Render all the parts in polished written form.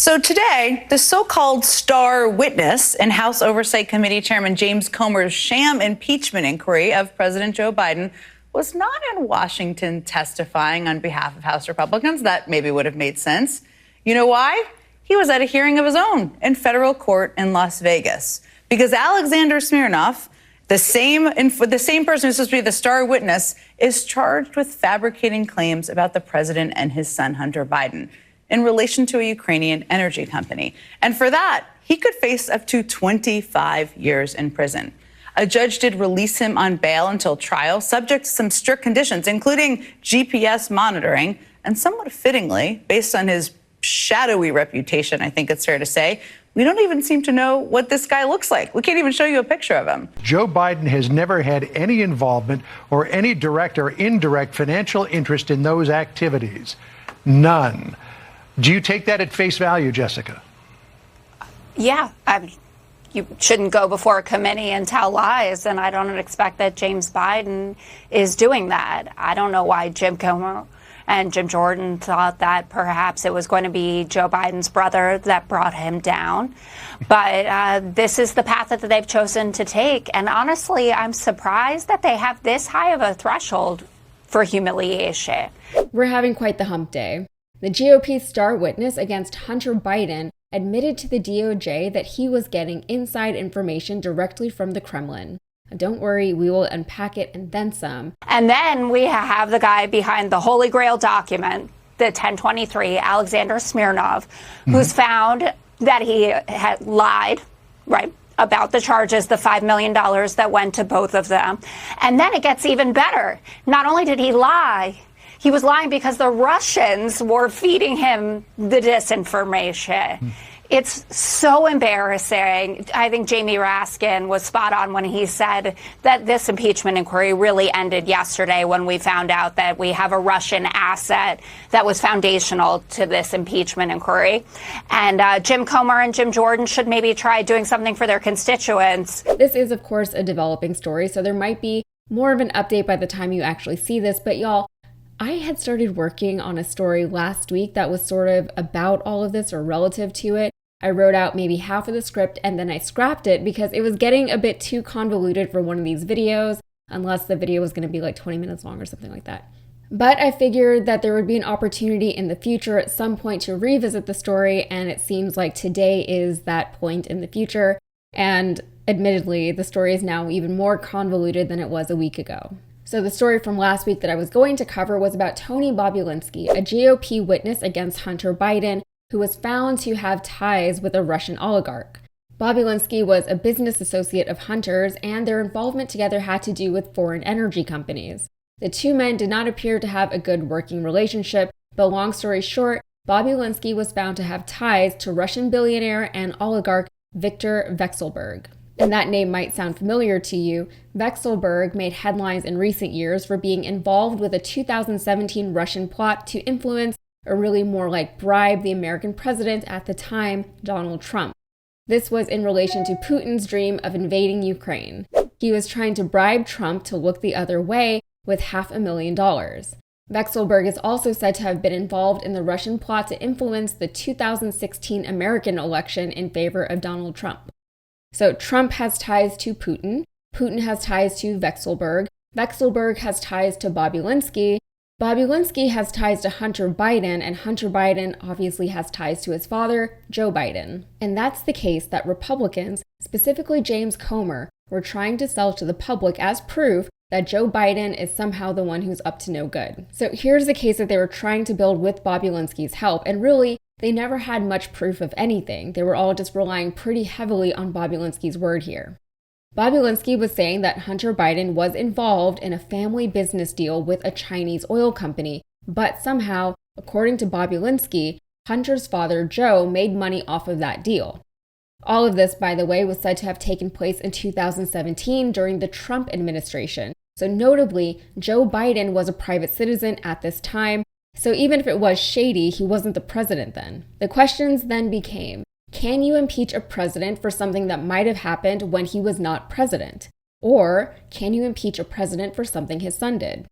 So today, the so-called star witness in House Oversight Committee Chairman James Comer's sham impeachment inquiry of President Joe Biden was not in Washington testifying on behalf of House Republicans. That maybe would have made sense. You know why? He was at a hearing of his own in federal court in Las Vegas because Alexander Smirnov, the same person who's supposed to be the star witness, is charged with fabricating claims about the president and his son, Hunter Biden, in relation to a Ukrainian energy company. And for that, he could face up to 25 years in prison. A judge did release him on bail until trial, subject to some strict conditions, including GPS monitoring. And somewhat fittingly, based on his shadowy reputation, I think it's fair to say, we don't even seem to know what this guy looks like. We can't even show you a picture of him. Joe Biden has never had any involvement or any direct or indirect financial interest in those activities. None. Do you take that at face value, Jessica? Yeah. You shouldn't go before a committee and tell lies, and I don't expect that James Biden is doing that. I don't know why Jim Comer and Jim Jordan thought that perhaps it was going to be Joe Biden's brother that brought him down. But this is the path that they've chosen to take. And honestly, I'm surprised that they have this high of a threshold for humiliation. We're having quite the hump day. The GOP star witness against Hunter Biden admitted to the DOJ that he was getting inside information directly from the Kremlin. Don't worry, we will unpack it and then some. And then we have the guy behind the Holy Grail document, the 1023, Alexander Smirnov, who's found that he had lied, right, about the charges, the $5 million that went to both of them. And then it gets even better. Not only did he lie, he was lying because the Russians were feeding him the disinformation. It's so embarrassing. I think Jamie Raskin was spot on when he said that this impeachment inquiry really ended yesterday when we found out that we have a Russian asset that was foundational to this impeachment inquiry. And Jim Comer and Jim Jordan should maybe try doing something for their constituents. This is, of course, a developing story, so there might be more of an update by the time you actually see this. But y'all, I had started working on a story last week that was sort of about all of this or relative to it. I wrote out maybe half of the script and then I scrapped it because it was getting a bit too convoluted for one of these videos, unless the video was going to be like 20 minutes long or something like that. But I figured that there would be an opportunity in the future at some point to revisit the story, and it seems like today is that point in the future. And admittedly, the story is now even more convoluted than it was a week ago. So the story from last week that I was going to cover was about Tony Bobulinski, a GOP witness against Hunter Biden, who was found to have ties with a Russian oligarch. Bobulinski was a business associate of Hunter's, and their involvement together had to do with foreign energy companies. The two men did not appear to have a good working relationship, but long story short, Bobulinski was found to have ties to Russian billionaire and oligarch Viktor Vekselberg. And that name might sound familiar to you. Vekselberg made headlines in recent years for being involved with a 2017 Russian plot to influence, or really more like bribe, the American president at the time, Donald Trump. This was in relation to Putin's dream of invading Ukraine. He was trying to bribe Trump to look the other way with $500,000. Vekselberg is also said to have been involved in the Russian plot to influence the 2016 American election in favor of Donald Trump. So Trump has ties to Putin. Putin has ties to Vekselberg. Vekselberg has ties to Bobulinski. Bobulinski has ties to Hunter Biden, and Hunter Biden obviously has ties to his father, Joe Biden. And that's the case that Republicans, specifically James Comer, were trying to sell to the public as proof that Joe Biden is somehow the one who's up to no good. So here's the case that they were trying to build with Bobulinski's help, and really, they never had much proof of anything. They were all just relying pretty heavily on Bobulinski's word here. Bobulinski was saying that Hunter Biden was involved in a family business deal with a Chinese oil company, but somehow, according to Bobulinski, Hunter's father, Joe, made money off of that deal. All of this, by the way, was said to have taken place in 2017 during the Trump administration. So notably, Joe Biden was a private citizen at this time, so even if it was shady, he wasn't the president then. The questions then became, can you impeach a president for something that might have happened when he was not president? Or can you impeach a president for something his son did?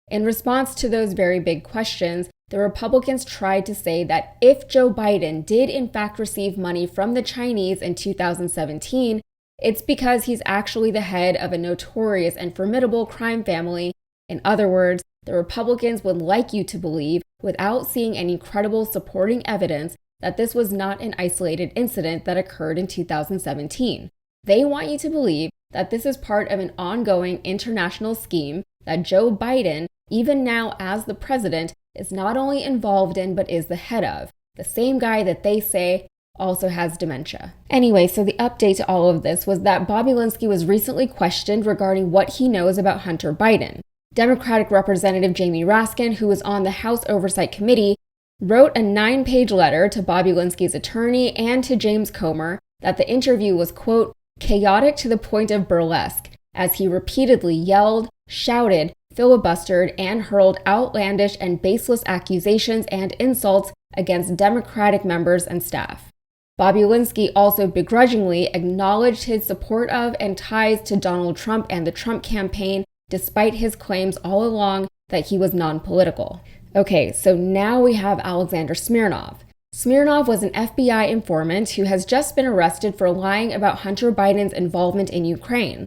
In response to those very big questions, the Republicans tried to say that if Joe Biden did in fact receive money from the Chinese in 2017, it's because he's actually the head of a notorious and formidable crime family. In other words, the Republicans would like you to believe, without seeing any credible supporting evidence, that this was not an isolated incident that occurred in 2017. They want you to believe that this is part of an ongoing international scheme that Joe Biden, even now as the president, is not only involved in but is the head of. The same guy that they say also has dementia. Anyway, so the update to all of this was that Bobby Linsky was recently questioned regarding what he knows about Hunter Biden. Democratic Representative Jamie Raskin, who was on the House Oversight Committee, wrote a 9-page letter to Bobby Linsky's attorney and to James Comer that the interview was, quote, chaotic to the point of burlesque, as he repeatedly yelled, shouted, filibustered, and hurled outlandish and baseless accusations and insults against Democratic members and staff. Bobby Linsky also begrudgingly acknowledged his support of and ties to Donald Trump and the Trump campaign, despite his claims all along that he was non-political. Okay, so now we have Alexander Smirnov. Smirnov was an FBI informant who has just been arrested for lying about Hunter Biden's involvement in Ukraine.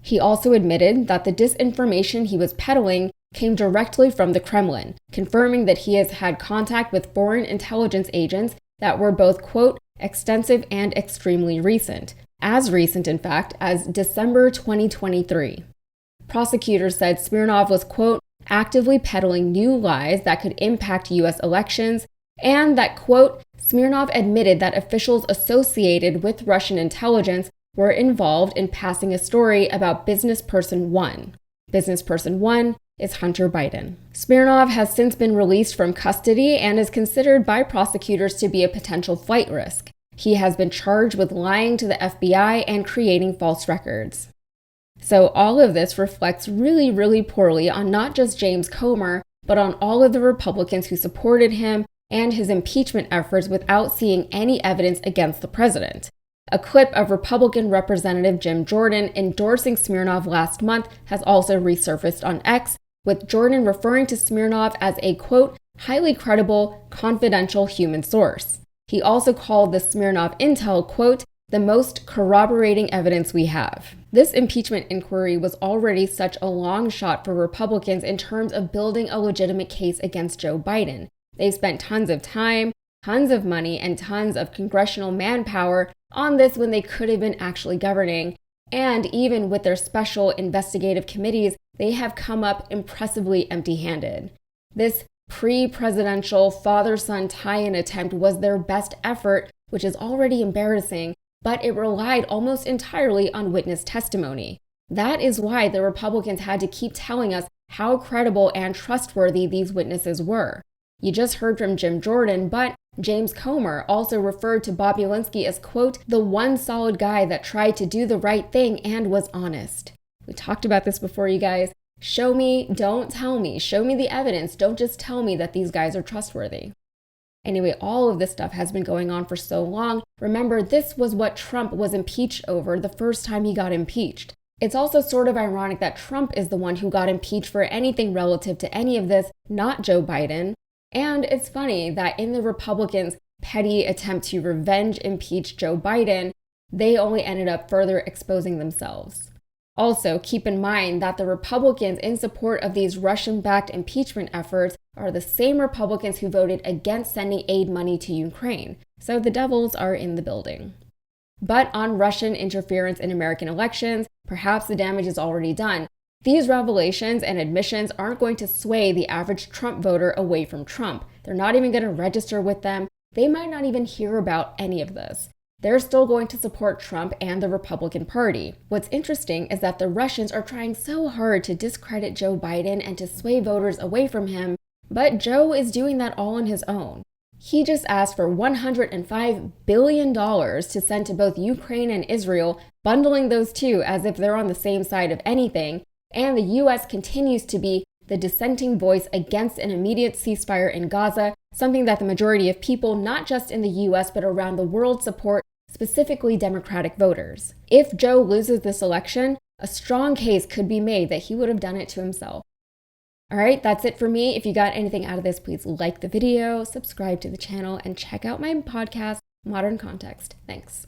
He also admitted that the disinformation he was peddling came directly from the Kremlin, confirming that he has had contact with foreign intelligence agents that were both, quote, extensive and extremely recent, as recent, in fact, as December 2023. Prosecutors said Smirnov was, quote, actively peddling new lies that could impact U.S. elections, and that, quote, Smirnov admitted that officials associated with Russian intelligence were involved in passing a story about business person 1. Business person 1 is Hunter Biden. Smirnov has since been released from custody and is considered by prosecutors to be a potential flight risk. He has been charged with lying to the FBI and creating false records. So all of this reflects really, really poorly on not just James Comer, but on all of the Republicans who supported him and his impeachment efforts without seeing any evidence against the president. A clip of Republican Representative Jim Jordan endorsing Smirnov last month has also resurfaced on X, with Jordan referring to Smirnov as a, quote, highly credible, confidential human source. He also called the Smirnov intel, quote, the most corroborating evidence we have. This impeachment inquiry was already such a long shot for Republicans in terms of building a legitimate case against Joe Biden. They've spent tons of time, tons of money, and tons of congressional manpower on this when they could have been actually governing. And even with their special investigative committees, they have come up impressively empty-handed. This pre-presidential father-son tie-in attempt was their best effort, which is already embarrassing, but it relied almost entirely on witness testimony. That is why the Republicans had to keep telling us how credible and trustworthy these witnesses were. You just heard from Jim Jordan, but James Comer also referred to Bobby Linsky as, quote, the one solid guy that tried to do the right thing and was honest. We talked about this before, you guys. Show me, don't tell me. Show me the evidence. Don't just tell me that these guys are trustworthy. Anyway, all of this stuff has been going on for so long. Remember, this was what Trump was impeached over the first time he got impeached. It's also sort of ironic that Trump is the one who got impeached for anything relative to any of this, not Joe Biden. And it's funny that in the Republicans' petty attempt to revenge impeach Joe Biden, they only ended up further exposing themselves. Also, keep in mind that the Republicans in support of these Russian-backed impeachment efforts are the same Republicans who voted against sending aid money to Ukraine. So the devils are in the building. But on Russian interference in American elections, perhaps the damage is already done. These revelations and admissions aren't going to sway the average Trump voter away from Trump. They're not even going to register with them. They might not even hear about any of this. They're still going to support Trump and the Republican Party. What's interesting is that the Russians are trying so hard to discredit Joe Biden and to sway voters away from him, but Joe is doing that all on his own. He just asked for $105 billion to send to both Ukraine and Israel, bundling those two as if they're on the same side of anything, and the U.S. continues to be the dissenting voice against an immediate ceasefire in Gaza, something that the majority of people, not just in the U.S. but around the world, support, specifically Democratic voters. If Joe loses this election, a strong case could be made that he would have done it to himself. All right, that's it for me. If you got anything out of this, please like the video, subscribe to the channel, and check out my podcast, Modern Context. Thanks.